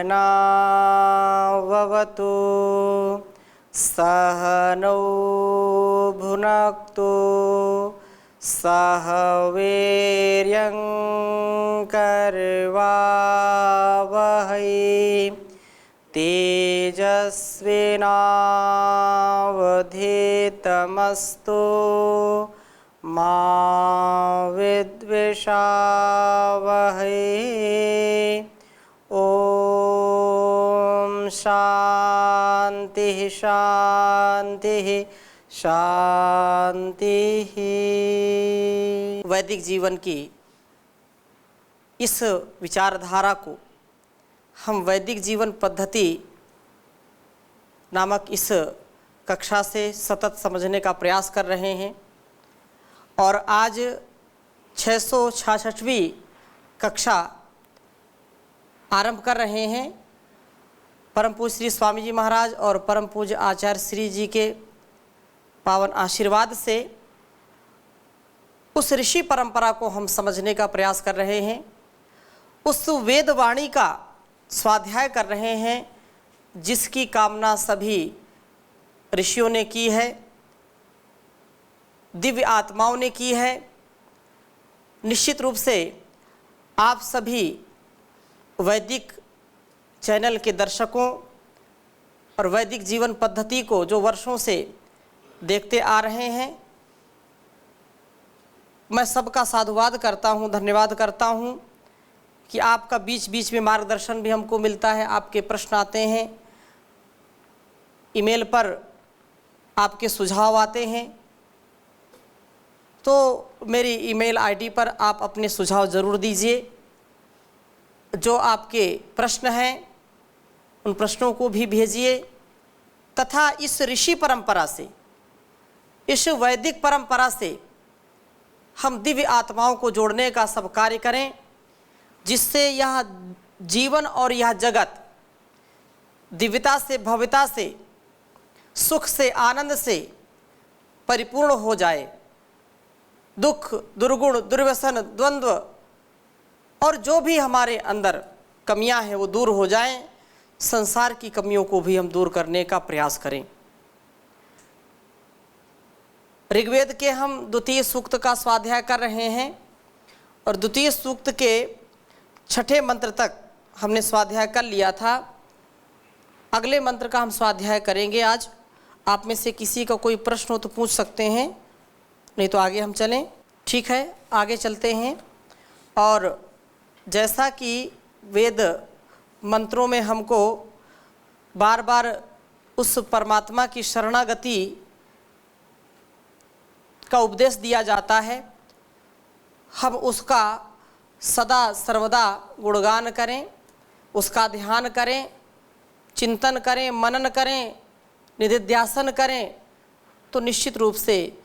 सहनाववतु सहनौ भुनक्तु सह वीर्यं करवावहै तेजस्विनावधीतमस्तु मा विद्विषावहै। ओम शांति शांति शांति। वैदिक जीवन की इस विचारधारा को हम वैदिक जीवन पद्धति नामक इस कक्षा से सतत समझने का प्रयास कर रहे हैं और आज 666वीं कक्षा आरंभ कर रहे हैं। परम पूज्य श्री स्वामी जी महाराज और परम पूज्य आचार्य श्री जी के पावन आशीर्वाद से उस ऋषि परंपरा को हम समझने का प्रयास कर रहे हैं, उस वेदवाणी का स्वाध्याय कर रहे हैं जिसकी कामना सभी ऋषियों ने की है, दिव्य आत्माओं ने की है। निश्चित रूप से आप सभी वैदिक चैनल के दर्शकों और वैदिक जीवन पद्धति को जो वर्षों से देखते आ रहे हैं, मैं सबका साधुवाद करता हूँ, धन्यवाद करता हूँ कि आपका बीच बीच में मार्गदर्शन भी हमको मिलता है। आपके प्रश्न आते हैं, ईमेल पर आपके सुझाव आते हैं, तो मेरी ईमेल आईडी पर आप अपने सुझाव ज़रूर दीजिए। जो आपके प्रश्न हैं उन प्रश्नों को भी भेजिए तथा इस ऋषि परंपरा से, इस वैदिक परंपरा से हम दिव्य आत्माओं को जोड़ने का सब कार्य करें, जिससे यह जीवन और यह जगत दिव्यता से, भव्यता से, सुख से, आनंद से परिपूर्ण हो जाए। दुख, दुर्गुण, दुर्व्यसन, द्वंद्व और जो भी हमारे अंदर कमियां हैं वो दूर हो जाएं। संसार की कमियों को भी हम दूर करने का प्रयास करें। ऋग्वेद के हम द्वितीय सूक्त का स्वाध्याय कर रहे हैं और द्वितीय सूक्त के 6ठे मंत्र तक हमने स्वाध्याय कर लिया था। अगले मंत्र का हम स्वाध्याय करेंगे आज। आप में से किसी का कोई प्रश्न हो तो पूछ सकते हैं, नहीं तो आगे हम चलें। ठीक है, आगे चलते हैं। और जैसा कि वेद मंत्रों में हमको बार बार उस परमात्मा की शरणागति का उपदेश दिया जाता है, हम उसका सदा सर्वदा गुणगान करें, उसका ध्यान करें, चिंतन करें, मनन करें, निधिध्यासन करें, तो निश्चित रूप से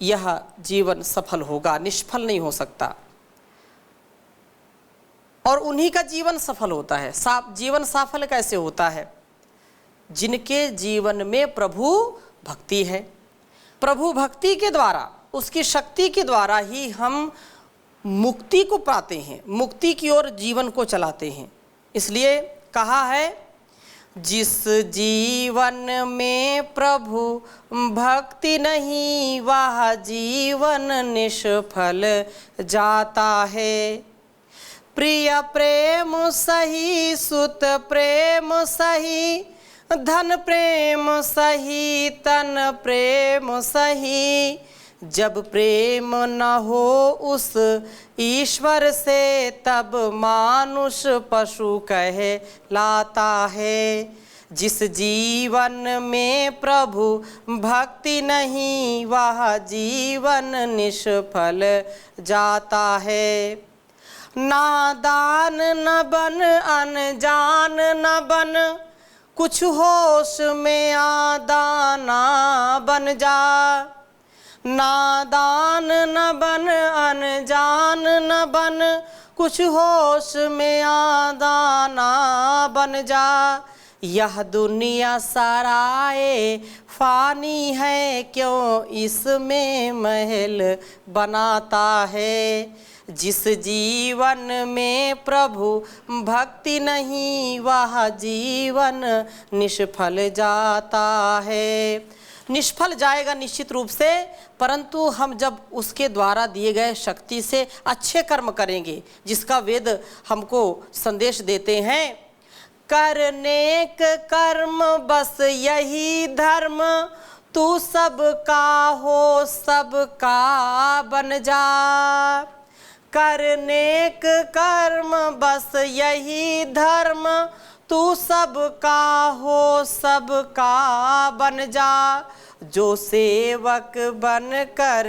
यह जीवन सफल होगा, निष्फल नहीं हो सकता। और उन्हीं का जीवन सफल होता है। जीवन सफल कैसे होता है? जिनके जीवन में प्रभु भक्ति है। प्रभु भक्ति के द्वारा, उसकी शक्ति के द्वारा ही हम मुक्ति को पाते हैं, मुक्ति की ओर जीवन को चलाते हैं। इसलिए कहा है, जिस जीवन में प्रभु भक्ति नहीं वह जीवन निष्फल जाता है। प्रिय प्रेम सही, सुत प्रेम सही, धन प्रेम सही, तन प्रेम सही। जब प्रेम न हो उस ईश्वर से तब मानुष पशु कहलाता है। जिस जीवन में प्रभु भक्ति नहीं वह जीवन निष्फल जाता है। नादान न बन, अनजान न बन, कुछ होश में आदाना बन जा। नादान न बन, अनजान न बन, कुछ होश में आदाना बन जा। यह दुनिया सराए फानी है, क्यों इसमें महल बनाता है। जिस जीवन में प्रभु भक्ति नहीं वह जीवन निष्फल जाता है। निष्फल जाएगा निश्चित रूप से, परंतु हम जब उसके द्वारा दिए गए शक्ति से अच्छे कर्म करेंगे, जिसका वेद हमको संदेश देते हैं, कर नेक कर्म बस यही धर्म, तू सबका हो सबका बन जा। कर नेक कर्म बस यही धर्म, तू सबका हो सबका बन जा। जो सेवक बन कर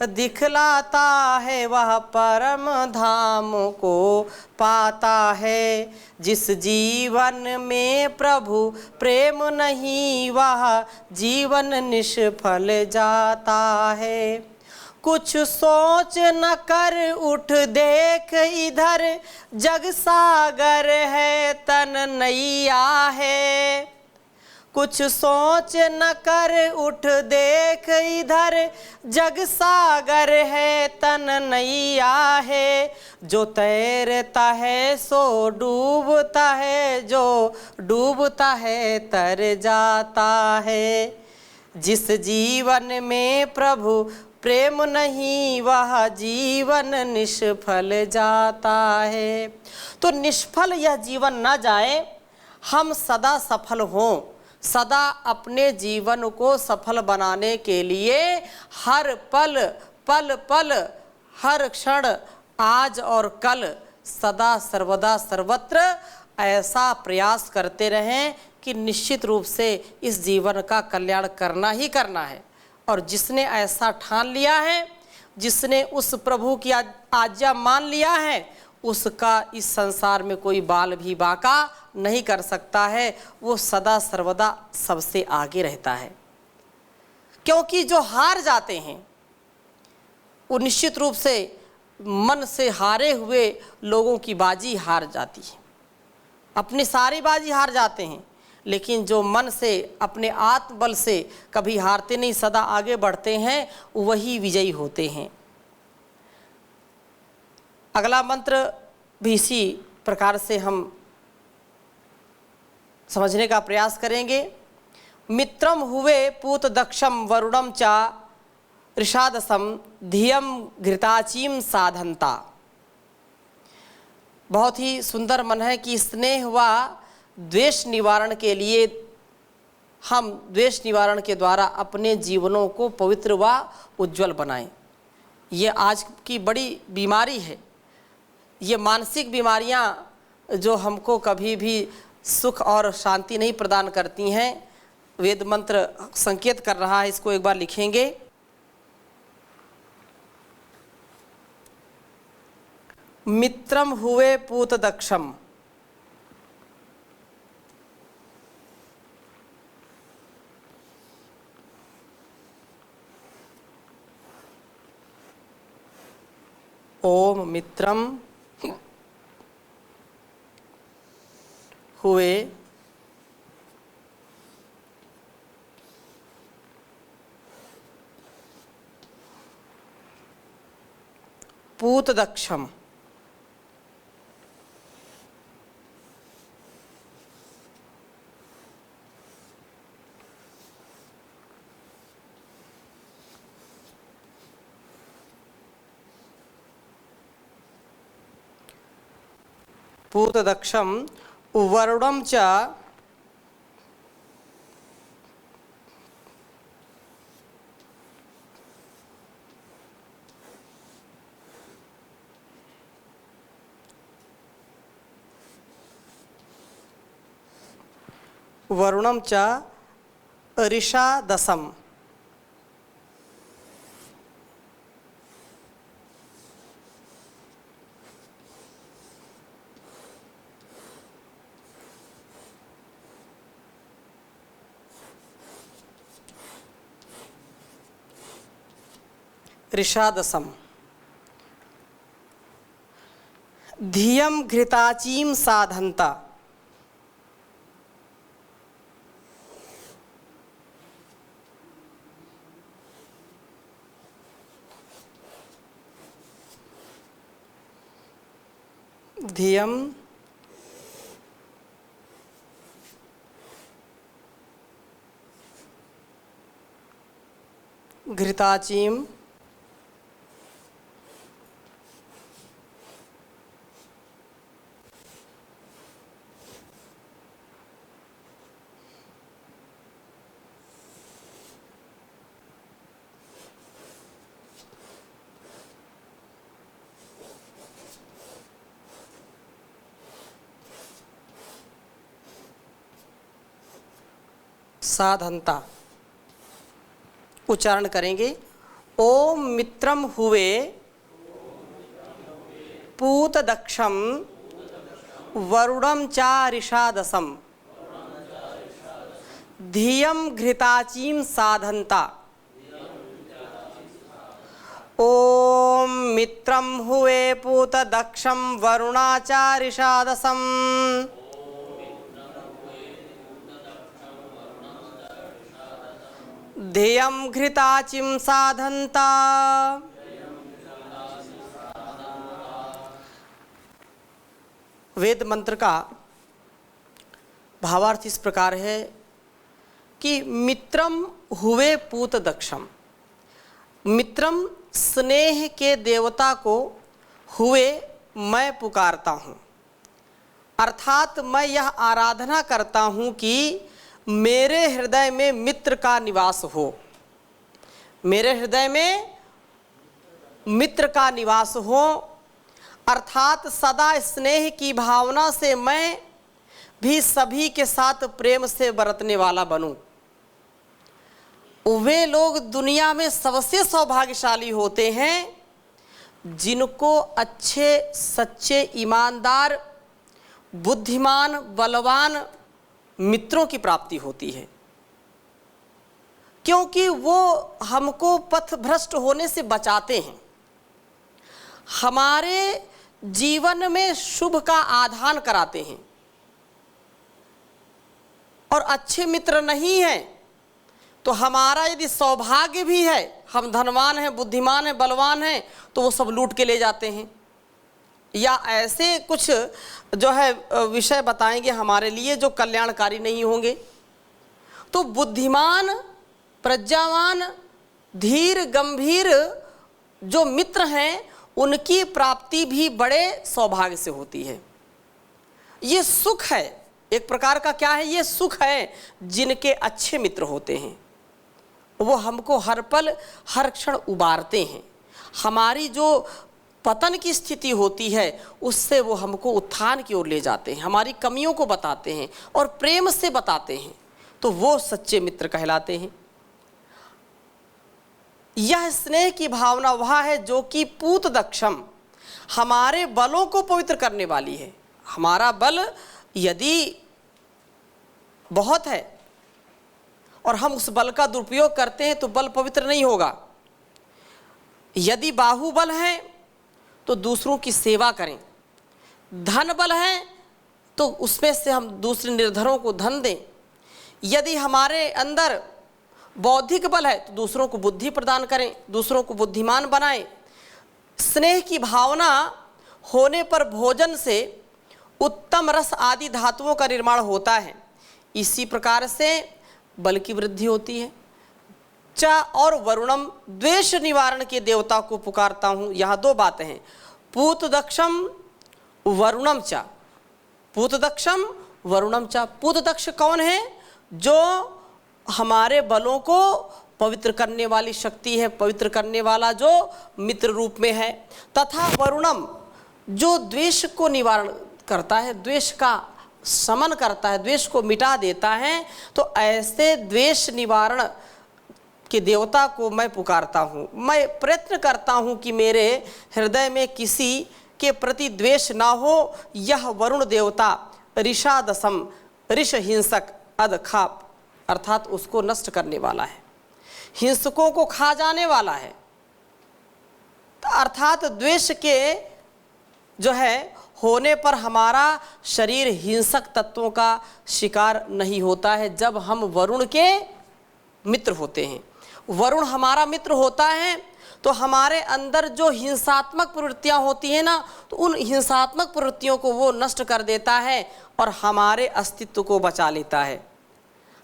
दिखलाता है वह परम धाम को पाता है। जिस जीवन में प्रभु प्रेम नहीं वह जीवन निष्फल जाता है। कुछ सोच न कर उठ देख इधर, जग सागर है तन नैया है। कुछ सोच न कर उठ देख इधर, जग सागर है तन नैया है। जो तैरता है सो डूबता है, जो डूबता है तर जाता है। जिस जीवन में प्रभु प्रेम नहीं वह जीवन निष्फल जाता है। तो निष्फल यह जीवन न जाए, हम सदा सफल हों, सदा अपने जीवन को सफल बनाने के लिए हर पल पल पल, हर क्षण, आज और कल, सदा सर्वदा सर्वत्र ऐसा प्रयास करते रहें कि निश्चित रूप से इस जीवन का कल्याण करना ही करना है। और जिसने ऐसा ठान लिया है, जिसने उस प्रभु की आज्ञा मान लिया है, उसका इस संसार में कोई बाल भी बांका नहीं कर सकता है। वो सदा सर्वदा सबसे आगे रहता है। क्योंकि जो हार जाते हैं वो निश्चित रूप से मन से हारे हुए लोगों की बाजी हार जाती है, अपनी सारी बाजी हार जाते हैं। लेकिन जो मन से अपने आत्मबल से कभी हारते नहीं, सदा आगे बढ़ते हैं, वही विजयी होते हैं। अगला मंत्र भी इसी प्रकार से हम समझने का प्रयास करेंगे। मित्रम हुए पूत दक्षम वरुणम चा ऋषादसम धियम घृताचीम साधनता। बहुत ही सुंदर मन है कि स्नेह व द्वेष निवारण के लिए हम द्वेष निवारण के द्वारा अपने जीवनों को पवित्र व उज्जवल बनाएं। ये आज की बड़ी बीमारी है। ये मानसिक बीमारियां जो हमको कभी भी सुख और शांति नहीं प्रदान करती हैं, वेद मंत्र संकेत कर रहा है। इसको एक बार लिखेंगे। मित्रम हुए पूत दक्षम, ओम मित्रम हुए पूत दक्षम। पूत दक्षम वरुणम च वरुणम च ऋषादसम। ऋषादसम धियम घृताचीम साधनता। धियम घृताचीम साधनता उच्चारण करेंगे। ओम मित्रम हुए पूत दक्षम वरुणम चा ऋषादसम धियम घृताचीम साधनता। ओम मित्रम हुए पूत दक्षम वरुणा चा ऋषादसम ध्येयं घृताचिं साधन्ता। वेद मंत्र का भावार्थ इस प्रकार है कि मित्रम हुए पूत दक्षम, मित्रम स्नेह के देवता को हुए मैं पुकारता हूँ, अर्थात मैं यह आराधना करता हूँ कि मेरे हृदय में मित्र का निवास हो, मेरे हृदय में मित्र का निवास हो, अर्थात सदा स्नेह की भावना से मैं भी सभी के साथ प्रेम से बरतने वाला बनूं। वे लोग दुनिया में सबसे सौभाग्यशाली होते हैं जिनको अच्छे सच्चे ईमानदार बुद्धिमान बलवान मित्रों की प्राप्ति होती है, क्योंकि वो हमको पथ भ्रष्ट होने से बचाते हैं, हमारे जीवन में शुभ का आधान कराते हैं। और अच्छे मित्र नहीं हैं तो हमारा यदि सौभाग्य भी है, हम धनवान हैं बुद्धिमान हैं बलवान हैं, तो वो सब लूट के ले जाते हैं, या ऐसे कुछ जो है विषय बताएंगे हमारे लिए जो कल्याणकारी नहीं होंगे। तो बुद्धिमान प्रज्ञावान धीर गंभीर जो मित्र हैं उनकी प्राप्ति भी बड़े सौभाग्य से होती है। ये सुख है एक प्रकार का, क्या है ये सुख है जिनके अच्छे मित्र होते हैं, वो हमको हर पल हर क्षण उबारते हैं, हमारी जो पतन की स्थिति होती है उससे वो हमको उत्थान की ओर ले जाते हैं, हमारी कमियों को बताते हैं और प्रेम से बताते हैं, तो वो सच्चे मित्र कहलाते हैं। यह स्नेह की भावना वह है जो कि पूत दक्षम हमारे बलों को पवित्र करने वाली है। हमारा बल यदि बहुत है और हम उस बल का दुरुपयोग करते हैं तो बल पवित्र नहीं होगा। यदि बाहुबल है तो दूसरों की सेवा करें, धन बल है तो उसमें से हम दूसरे निर्धनों को धन दें, यदि हमारे अंदर बौद्धिक बल है तो दूसरों को बुद्धि प्रदान करें, दूसरों को बुद्धिमान बनाएं। स्नेह की भावना होने पर भोजन से उत्तम रस आदि धातुओं का निर्माण होता है, इसी प्रकार से बल की वृद्धि होती है। चा और वरुणम द्वेष निवारण के देवता को पुकारता हूँ। यहाँ दो बातें हैं, पूत दक्षम वरुणम चा, पूत दक्षम वरुणम चा। पूत दक्ष कौन है? जो हमारे बलों को पवित्र करने वाली शक्ति है, पवित्र करने वाला जो मित्र रूप में है। तथा वरुणम जो द्वेष को निवारण करता है, द्वेष का शमन करता है, द्वेष को मिटा देता है। तो ऐसे द्वेष निवारण के देवता को मैं पुकारता हूँ। मैं प्रयत्न करता हूँ कि मेरे हृदय में किसी के प्रति द्वेष ना हो। यह वरुण देवता ऋषादसम, ऋष हिंसक अधखाप अर्थात उसको नष्ट करने वाला है, हिंसकों को खा जाने वाला है। अर्थात द्वेष के जो है होने पर हमारा शरीर हिंसक तत्वों का शिकार नहीं होता है जब हम वरुण के मित्र होते हैं। वरुण हमारा मित्र होता है तो हमारे अंदर जो हिंसात्मक प्रवृत्तियां होती हैं ना, तो उन हिंसात्मक प्रवृत्तियों को वो नष्ट कर देता है और हमारे अस्तित्व को बचा लेता है।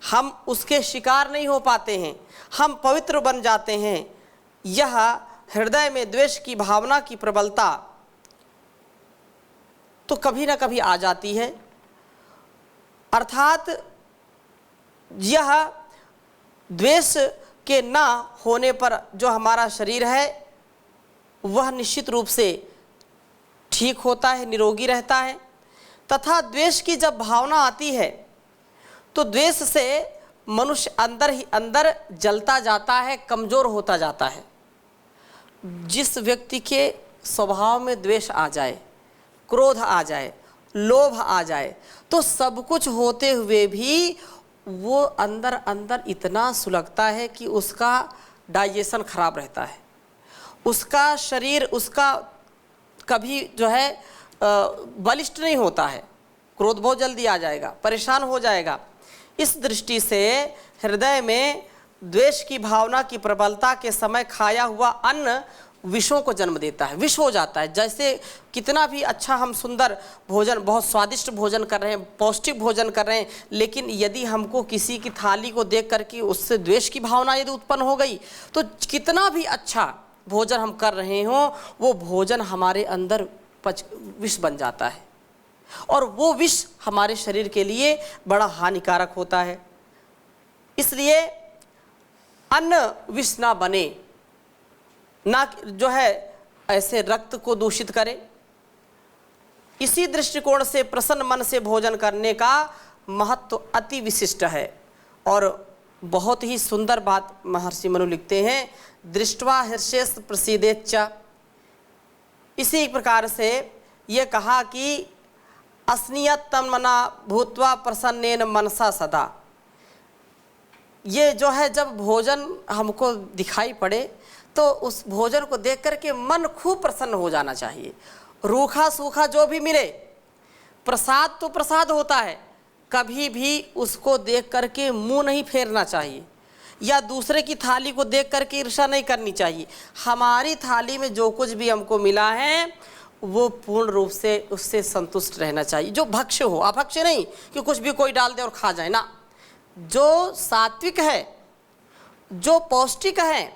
हम उसके शिकार नहीं हो पाते हैं, हम पवित्र बन जाते हैं। यह हृदय में द्वेष की भावना की प्रबलता तो कभी ना कभी आ जाती है, अर्थात यह द्वेष के ना होने पर जो हमारा शरीर है वह निश्चित रूप से ठीक होता है, निरोगी रहता है। तथा द्वेष की जब भावना आती है तो द्वेष से मनुष्य अंदर ही अंदर जलता जाता है, कमज़ोर होता जाता है। जिस व्यक्ति के स्वभाव में द्वेष आ जाए, क्रोध आ जाए, लोभ आ जाए, तो सब कुछ होते हुए भी वो अंदर अंदर इतना सुलगता है कि उसका डाइजेशन खराब रहता है, उसका शरीर उसका कभी जो है बलिष्ठ नहीं होता है। क्रोध बहुत जल्दी आ जाएगा, परेशान हो जाएगा। इस दृष्टि से हृदय में द्वेष की भावना की प्रबलता के समय खाया हुआ अन्न विषों को जन्म देता है, विष हो जाता है। जैसे कितना भी अच्छा हम सुंदर भोजन, बहुत स्वादिष्ट भोजन कर रहे हैं, पौष्टिक भोजन कर रहे हैं, लेकिन यदि हमको किसी की थाली को देख करके उससे द्वेष की भावना यदि उत्पन्न हो गई तो कितना भी अच्छा भोजन हम कर रहे हों वो भोजन हमारे अंदर विष बन जाता है और वो विष हमारे शरीर के लिए बड़ा हानिकारक होता है। इसलिए अन्न विष ना बने, ना जो है ऐसे रक्त को दूषित करे। इसी दृष्टिकोण से प्रसन्न मन से भोजन करने का महत्व अति विशिष्ट है। और बहुत ही सुंदर बात महर्षि मनु लिखते हैं, दृष्ट्वा हर्षेस प्रसीदेच्च। इसी प्रकार से ये कहा कि अस्नियत तन्मना भूत्वा प्रसन्नेन मनसा सदा। ये जो है जब भोजन हमको दिखाई पड़े तो उस भोजन को देख करके मन खूब प्रसन्न हो जाना चाहिए। रूखा सूखा जो भी मिले, प्रसाद तो प्रसाद होता है, कभी भी उसको देख करके मुंह नहीं फेरना चाहिए या दूसरे की थाली को देख करके ईर्ष्या नहीं करनी चाहिए। हमारी थाली में जो कुछ भी हमको मिला है वो पूर्ण रूप से उससे संतुष्ट रहना चाहिए। जो भक्ष्य हो, अभक्ष्य नहीं कि कुछ भी कोई डाल दे और खा जाए ना। जो सात्विक है, जो पौष्टिक है,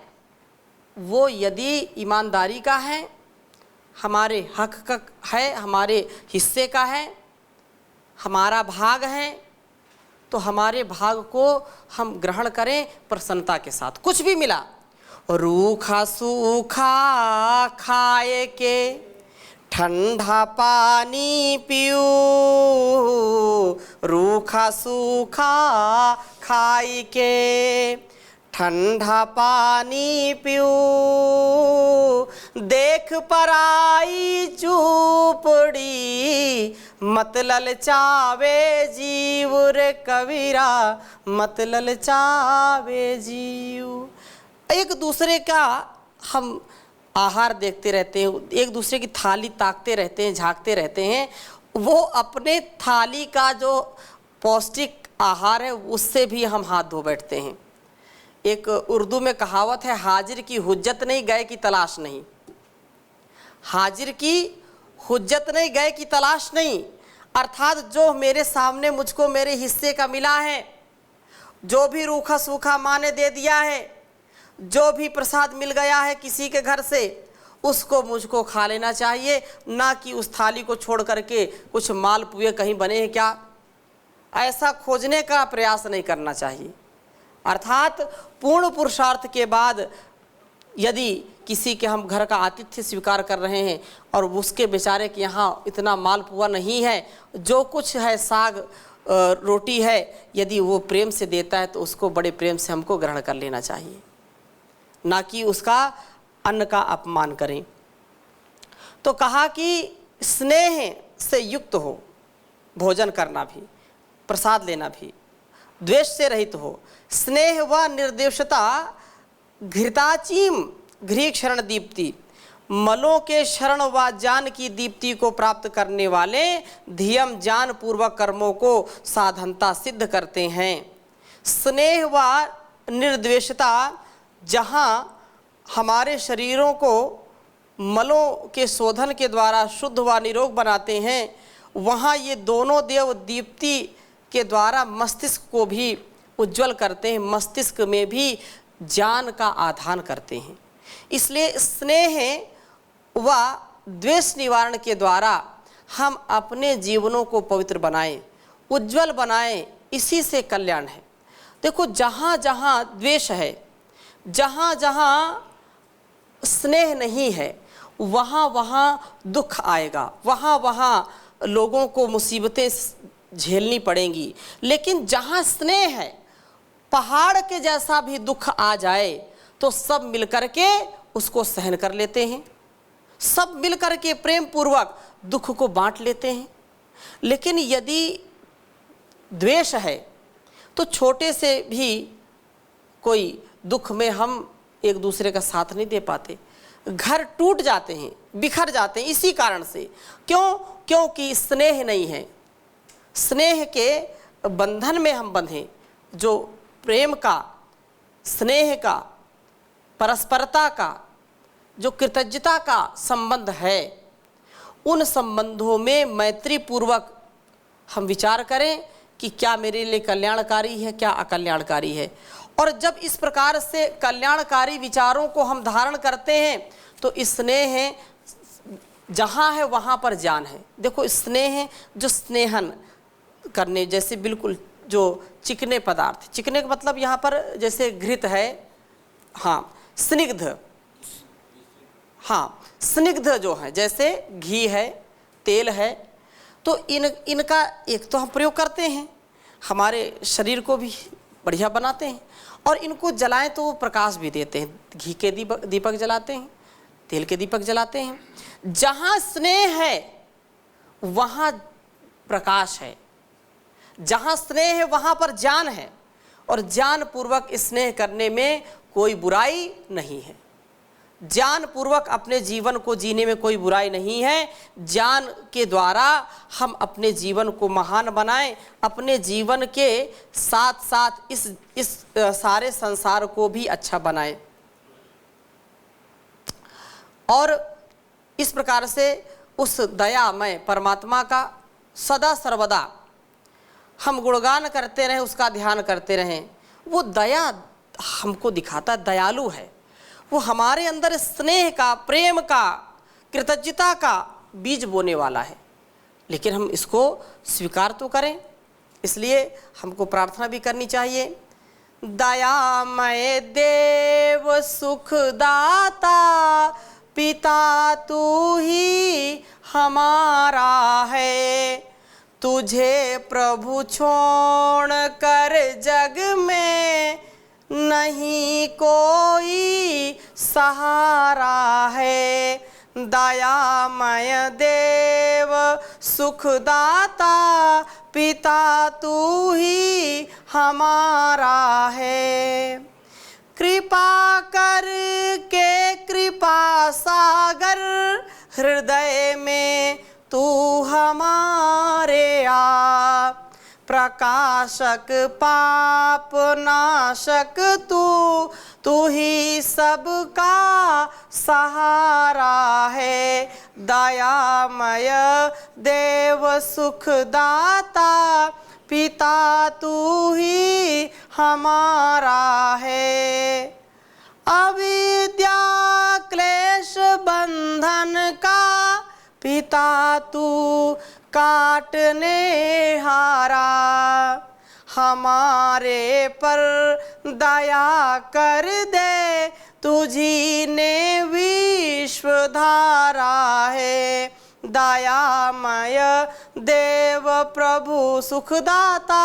वो यदि ईमानदारी का है, हमारे हक का है, हमारे हिस्से का है, हमारा भाग है, तो हमारे भाग को हम ग्रहण करें प्रसन्नता के साथ। कुछ भी मिला, रूखा सूखा खाए के ठंडा पानी पियो, रूखा सूखा खाई के ठंडा पानी पियो, देख पराई चूपड़ी मत ललचावे जीव रे कबीरा, मत ललचावे जीव। एक दूसरे का हम आहार देखते रहते हैं, एक दूसरे की थाली ताकते रहते हैं, झांकते रहते हैं। वो अपने थाली का जो पौष्टिक आहार है उससे भी हम हाथ धो बैठते हैं। एक उर्दू में कहावत है, हाजिर की हुज्जत नहीं गए की तलाश नहीं। हाजिर की हुज्जत नहीं, गए की तलाश नहीं। अर्थात जो मेरे सामने मुझको मेरे हिस्से का मिला है, जो भी रूखा सूखा माँ ने दे दिया है, जो भी प्रसाद मिल गया है किसी के घर से, उसको मुझको खा लेना चाहिए, ना कि उस थाली को छोड़ करके कुछ मालपुए कहीं बने हैं क्या, ऐसा खोजने का प्रयास नहीं करना चाहिए। अर्थात पूर्ण पुरुषार्थ के बाद यदि किसी के हम घर का आतिथ्य स्वीकार कर रहे हैं और उसके बेचारे के यहाँ इतना मालपुआ नहीं है, जो कुछ है साग रोटी है, यदि वो प्रेम से देता है तो उसको बड़े प्रेम से हमको ग्रहण कर लेना चाहिए, ना कि उसका अन्न का अपमान करें। तो कहा कि स्नेह से युक्त हो भोजन करना भी, प्रसाद लेना भी, द्वेष से रहित हो। स्नेह व निर्देशता घृताचीम घृ शरण दीप्ति, मलों के शरण व ज्ञान की दीप्ति को प्राप्त करने वाले धियम ज्ञान पूर्वक कर्मों को साधनता सिद्ध करते हैं। स्नेह व निर्द्वेषता जहाँ हमारे शरीरों को मलों के शोधन के द्वारा शुद्ध व निरोग बनाते हैं, वहाँ ये दोनों देव दीप्ति के द्वारा मस्तिष्क को भी उज्जवल करते हैं, मस्तिष्क में भी ज्ञान का आधान करते हैं। इसलिए स्नेह व द्वेष निवारण के द्वारा हम अपने जीवनों को पवित्र बनाएं, उज्जवल बनाएं, इसी से कल्याण है। देखो, जहाँ जहाँ द्वेष है, जहाँ जहाँ स्नेह नहीं है, वहाँ वहाँ दुख आएगा, वहाँ वहाँ लोगों को मुसीबतें झेलनी पड़ेंगी। लेकिन जहाँ स्नेह है, पहाड़ के जैसा भी दुख आ जाए तो सब मिलकर के उसको सहन कर लेते हैं, सब मिलकर के प्रेम पूर्वक दुख को बांट लेते हैं। लेकिन यदि द्वेष है तो छोटे से भी कोई दुख में हम एक दूसरे का साथ नहीं दे पाते, घर टूट जाते हैं, बिखर जाते हैं। इसी कारण से क्योंकि स्नेह नहीं है। स्नेह के बंधन में हम बंधे, जो प्रेम का, स्नेह का, परस्परता का, जो कृतज्ञता का संबंध है, उन संबंधों में मैत्री पूर्वक हम विचार करें कि क्या मेरे लिए कल्याणकारी है, क्या अकल्याणकारी है। और जब इस प्रकार से कल्याणकारी विचारों को हम धारण करते हैं तो स्नेह जहाँ है वहाँ पर ज्ञान है। देखो, स्नेह जो स्नेहन करने जैसे, बिल्कुल जो चिकने पदार्थ, चिकने का मतलब यहाँ पर जैसे घृत है, हाँ, स्निग्ध, हाँ, स्निग्ध जो है, जैसे घी है, तेल है, तो इनका एक तो हम प्रयोग करते हैं, हमारे शरीर को भी बढ़िया बनाते हैं, और इनको जलाएं तो वो प्रकाश भी देते हैं। घी के दीपक जलाते हैं, तेल के दीपक जलाते हैं। जहाँ स्नेह है वहाँ प्रकाश है, जहाँ स्नेह है वहाँ पर ज्ञान है, और ज्ञान पूर्वक स्नेह करने में कोई बुराई नहीं है। ज्ञान पूर्वक अपने जीवन को जीने में कोई बुराई नहीं है। ज्ञान के द्वारा हम अपने जीवन को महान बनाएं, अपने जीवन के साथ साथ इस सारे संसार को भी अच्छा बनाएं। और इस प्रकार से उस दयामय परमात्मा का सदा सर्वदा हम गुणगान करते रहें, उसका ध्यान करते रहें। वो दया हमको दिखाता, दयालु है। वो हमारे अंदर स्नेह का, प्रेम का, कृतज्ञता का बीज बोने वाला है। लेकिन हम इसको स्वीकार तो करें। इसलिए हमको प्रार्थना भी करनी चाहिए। दयामय देव सुखदाता, पिता तू ही हमारा है। तुझे प्रभु छोड़ कर जग में नहीं कोई सहारा है। दयामय देव सुखदाता, पिता तू ही हमारा है। कृपा करके कृपा सागर, हृदय में तू हमारे आ। प्रकाशक पाप नाशक तू ही सबका सहारा है। दयामय देव सुखदाता, पिता तू ही हमारा है। अविद्या क्लेश बंधन का पिता तू काटने हारा। हमारे पर दया कर दे, तुझी ने विश्व धारा है। दयामय देव प्रभु सुखदाता,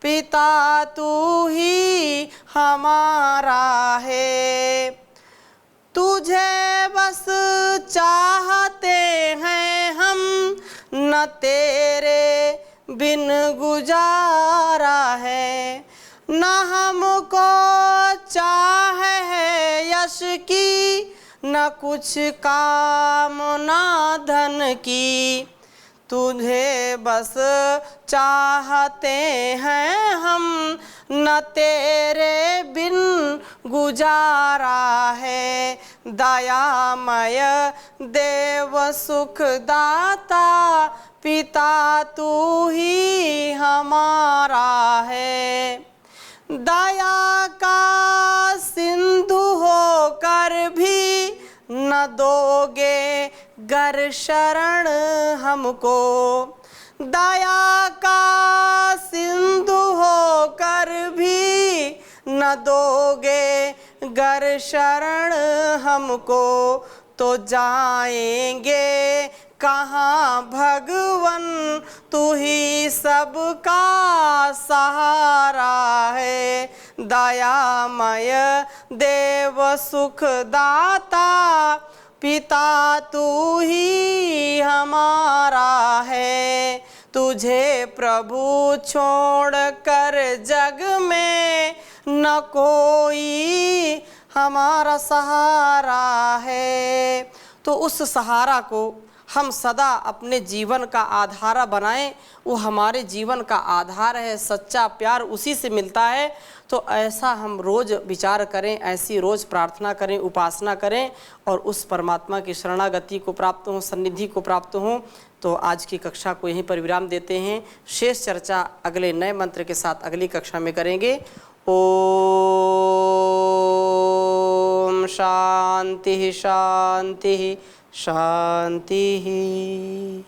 पिता तू ही हमारा है। तुझे बस चाहते हैं हम, न तेरे बिन गुजारा है। न हमको चाह है यश की, न कुछ कामना धन की। तुझे बस चाहते हैं हम, न तेरे बिन गुजारा है। दयामय देव सुखदाता पिता तू ही हमारा है। दया का सिंधु होकर भी न दोगे गर शरण हमको। दया का सिंधु होकर भी न दोगे गर शरण हमको, तो जाएंगे कहाँ भगवन, तू ही सबका सहारा है। दयामय देव सुखदाता पिता तू ही हमारा है। तुझे प्रभु छोड़ कर जग में न कोई हमारा सहारा है। तो उस सहारा को हम सदा अपने जीवन का आधार बनाएं। वो हमारे जीवन का आधार है, सच्चा प्यार उसी से मिलता है। तो ऐसा हम रोज़ विचार करें, ऐसी रोज़ प्रार्थना करें, उपासना करें और उस परमात्मा की शरणागति को प्राप्त हों, सन्निधि को प्राप्त हों। तो आज की कक्षा को यहीं पर विराम देते हैं। शेष चर्चा अगले नए मंत्र के साथ अगली कक्षा में करेंगे। ओम शांति शांति शांति।